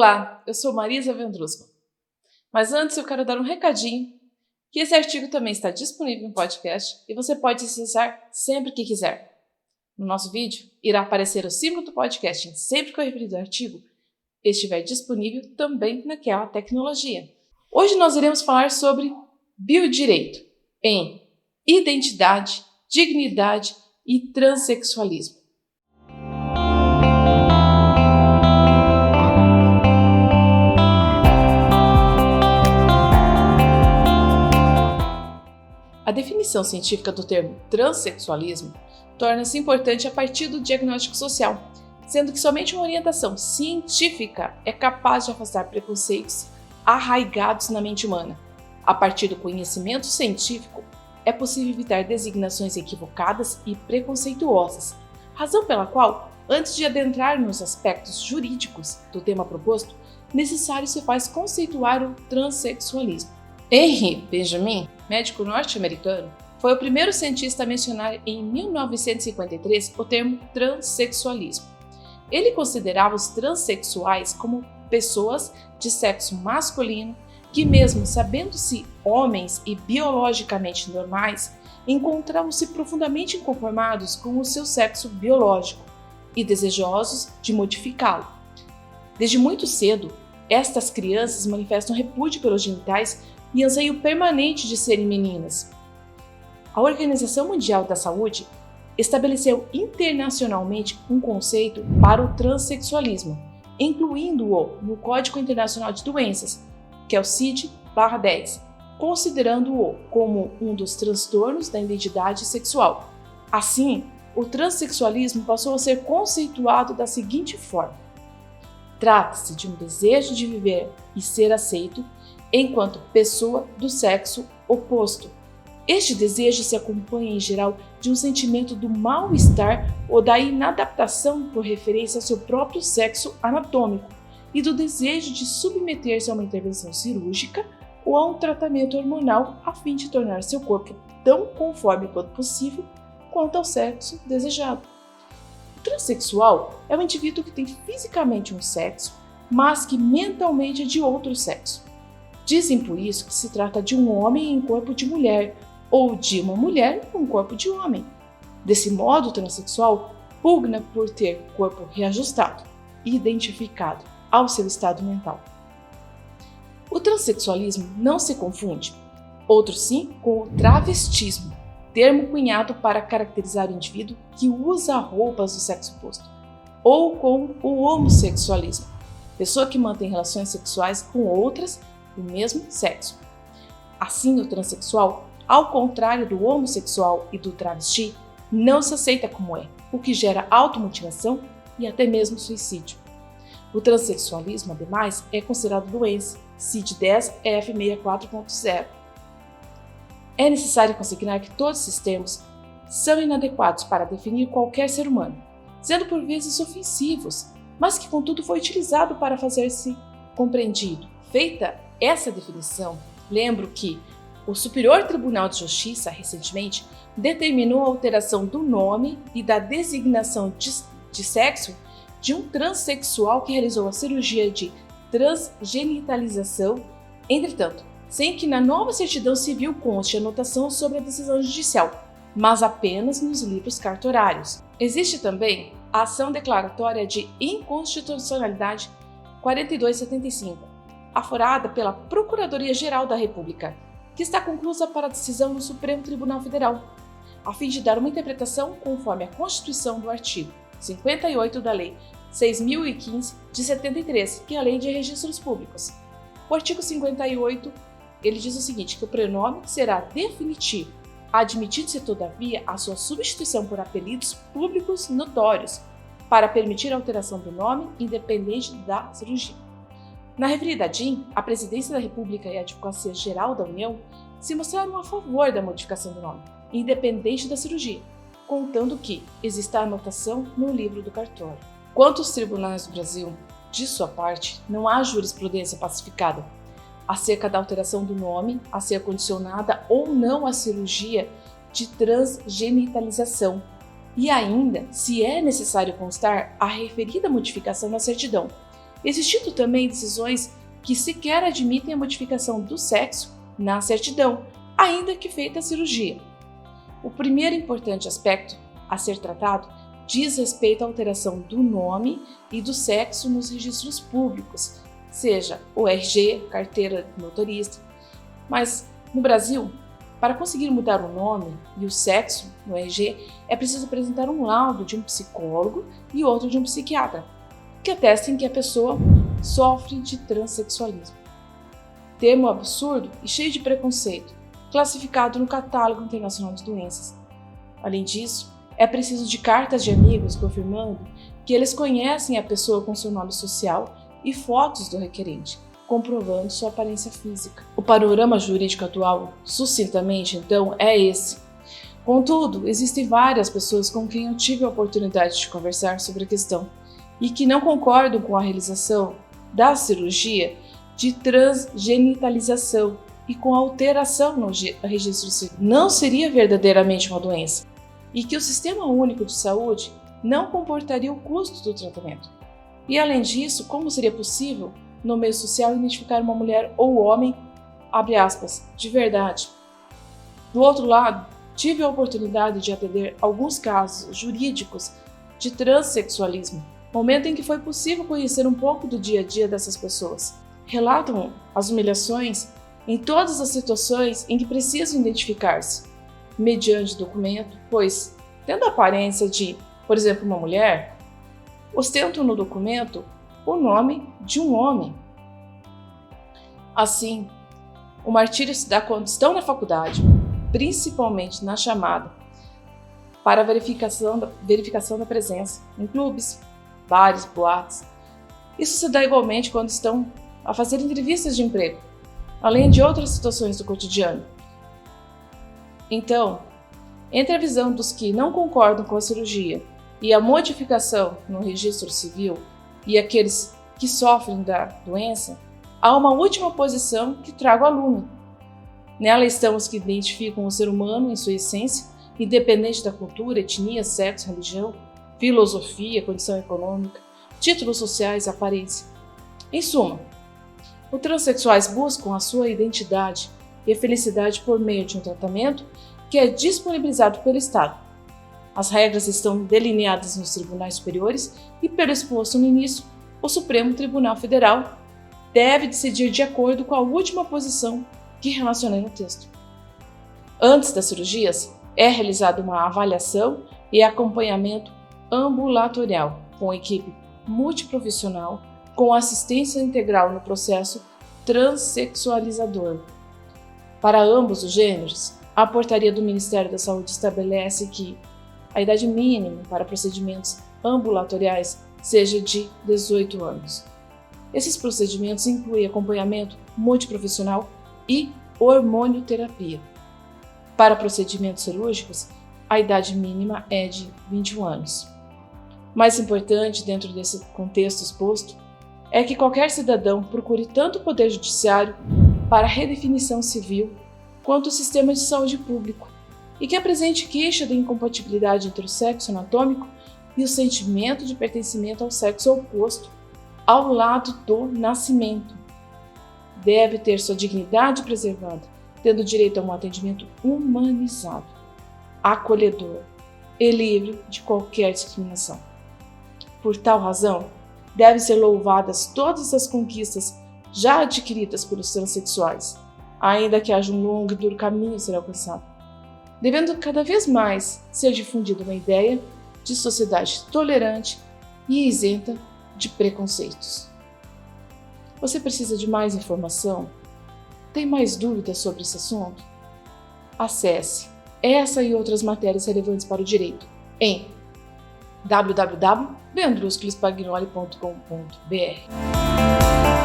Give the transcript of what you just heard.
Olá, eu sou Marisa Vendrusco. Mas antes eu quero dar um recadinho, que esse artigo também está disponível em podcast e você pode acessar sempre que quiser. No nosso vídeo, irá aparecer o símbolo do podcast sempre que eu referir o artigo estiver disponível também naquela tecnologia. Hoje nós iremos falar sobre biodireito em identidade, dignidade e transexualismo. A definição científica do termo transexualismo torna-se importante a partir do diagnóstico social, sendo que somente uma orientação científica é capaz de afastar preconceitos arraigados na mente humana. A partir do conhecimento científico, é possível evitar designações equivocadas e preconceituosas, razão pela qual, antes de adentrar nos aspectos jurídicos do tema proposto, necessário se faz conceituar o transexualismo. Henry Benjamin, médico norte-americano, foi o primeiro cientista a mencionar em 1953 o termo transexualismo. Ele considerava os transexuais como pessoas de sexo masculino que, mesmo sabendo-se homens e biologicamente normais, encontravam-se profundamente inconformados com o seu sexo biológico e desejosos de modificá-lo. Desde muito cedo, estas crianças manifestam repúdio pelos genitais e anseio permanente de serem meninas. A Organização Mundial da Saúde estabeleceu internacionalmente um conceito para o transexualismo, incluindo-o no Código Internacional de Doenças, que é o CID-10, considerando-o como um dos transtornos da identidade sexual. Assim, o transexualismo passou a ser conceituado da seguinte forma: trata-se de um desejo de viver e ser aceito enquanto pessoa do sexo oposto. Este desejo se acompanha, em geral, de um sentimento do mal-estar ou da inadaptação por referência ao seu próprio sexo anatômico e do desejo de submeter-se a uma intervenção cirúrgica ou a um tratamento hormonal a fim de tornar seu corpo tão conforme quanto possível quanto ao sexo desejado. O transexual é um indivíduo que tem fisicamente um sexo, mas que mentalmente é de outro sexo. Dizem por isso que se trata de um homem em corpo de mulher ou de uma mulher com corpo de homem. Desse modo, o transexual pugna por ter corpo reajustado e identificado ao seu estado mental. O transexualismo não se confunde, outro sim, com o travestismo, termo cunhado para caracterizar o indivíduo que usa roupas do sexo oposto, ou com o homossexualismo, pessoa que mantém relações sexuais com outras do mesmo sexo. Assim, o transexual, ao contrário do homossexual e do travesti, não se aceita como é, o que gera automutilação e até mesmo suicídio. O transexualismo, ademais, é considerado doença, CID-10-F64.0. É necessário consignar que todos esses termos são inadequados para definir qualquer ser humano, sendo por vezes ofensivos, mas que contudo foi utilizado para fazer-se compreendido. Feita essa definição, lembro que o Superior Tribunal de Justiça, recentemente, determinou a alteração do nome e da designação de sexo de um transexual que realizou a cirurgia de transgenitalização, entretanto, sem que na nova certidão civil conste anotação sobre a decisão judicial, mas apenas nos livros cartorários. Existe também a ação declaratória de inconstitucionalidade 4275, aforada pela Procuradoria-Geral da República, que está conclusa para decisão no Supremo Tribunal Federal, a fim de dar uma interpretação conforme a Constituição do artigo 58 da Lei 6.015 de 73, que é a Lei de Registros Públicos. O artigo 58, ele diz o seguinte, que o prenome será definitivo, admitindo-se, todavia, a sua substituição por apelidos públicos notórios, para permitir a alteração do nome independente da cirurgia. Na referida DIN, a Presidência da República e a Advocacia Geral da União se mostraram a favor da modificação do nome, independente da cirurgia, contando que exista anotação no livro do cartório. Quanto aos tribunais do Brasil, de sua parte, não há jurisprudência pacificada acerca da alteração do nome a ser condicionada ou não à cirurgia de transgenitalização, e ainda se é necessário constar a referida modificação na certidão, existindo também decisões que sequer admitem a modificação do sexo na certidão, ainda que feita a cirurgia. O primeiro importante aspecto a ser tratado diz respeito à alteração do nome e do sexo nos registros públicos, seja o RG, carteira de motorista. Mas no Brasil, para conseguir mudar o nome e o sexo no RG, é preciso apresentar um laudo de um psicólogo e outro de um psiquiatra, que atestem que a pessoa sofre de transexualismo. Termo absurdo e cheio de preconceito, classificado no Catálogo Internacional de Doenças. Além disso, é preciso de cartas de amigos confirmando que eles conhecem a pessoa com seu nome social e fotos do requerente, comprovando sua aparência física. O panorama jurídico atual, sucintamente, então, é esse. Contudo, existem várias pessoas com quem eu tive a oportunidade de conversar sobre a questão e que não concordam com a realização da cirurgia de transgenitalização e com a alteração no registro civil. Não seria verdadeiramente uma doença e que o Sistema Único de Saúde não comportaria o custo do tratamento. E além disso, como seria possível no meio social identificar uma mulher ou homem, abre aspas, de verdade? Do outro lado, tive a oportunidade de atender alguns casos jurídicos de transexualismo, momento em que foi possível conhecer um pouco do dia a dia dessas pessoas. Relatam as humilhações em todas as situações em que precisam identificar-se, mediante documento, pois, tendo a aparência de, por exemplo, uma mulher, ostentam no documento o nome de um homem. Assim, o martírio se dá quando estão na faculdade, principalmente na chamada para a verificação da presença em clubes, bares, boates. Isso se dá igualmente quando estão a fazer entrevistas de emprego, além de outras situações do cotidiano. Então, entre a visão dos que não concordam com a cirurgia e a modificação no registro civil e aqueles que sofrem da doença, há uma última posição que trago à lume. Nela estão os que identificam o ser humano em sua essência, independente da cultura, etnia, sexo, religião, filosofia, condição econômica, títulos sociais e aparência. Em suma, os transexuais buscam a sua identidade e a felicidade por meio de um tratamento que é disponibilizado pelo Estado. As regras estão delineadas nos tribunais superiores e, pelo exposto no início, o Supremo Tribunal Federal deve decidir de acordo com a última posição que relacionei no texto. Antes das cirurgias, é realizada uma avaliação e acompanhamento ambulatorial com equipe multiprofissional com assistência integral no processo transexualizador. Para ambos os gêneros, a portaria do Ministério da Saúde estabelece que a idade mínima para procedimentos ambulatoriais seja de 18 anos. Esses procedimentos incluem acompanhamento multiprofissional e hormonioterapia. Para procedimentos cirúrgicos, a idade mínima é de 21 anos. Mais importante dentro desse contexto exposto é que qualquer cidadão procure tanto o Poder Judiciário para a redefinição civil quanto o sistema de saúde público e que apresente queixa da incompatibilidade entre o sexo anatômico e o sentimento de pertencimento ao sexo oposto ao lado do nascimento. Deve ter sua dignidade preservada, tendo direito a um atendimento humanizado, acolhedor e livre de qualquer discriminação. Por tal razão, devem ser louvadas todas as conquistas já adquiridas pelos transexuais, ainda que haja um longo e duro caminho a ser alcançado, devendo cada vez mais ser difundida uma ideia de sociedade tolerante e isenta de preconceitos. Você precisa de mais informação? Tem mais dúvidas sobre esse assunto? Acesse essa e outras matérias relevantes para o direito em www.leandrusculespagnoli.com.br.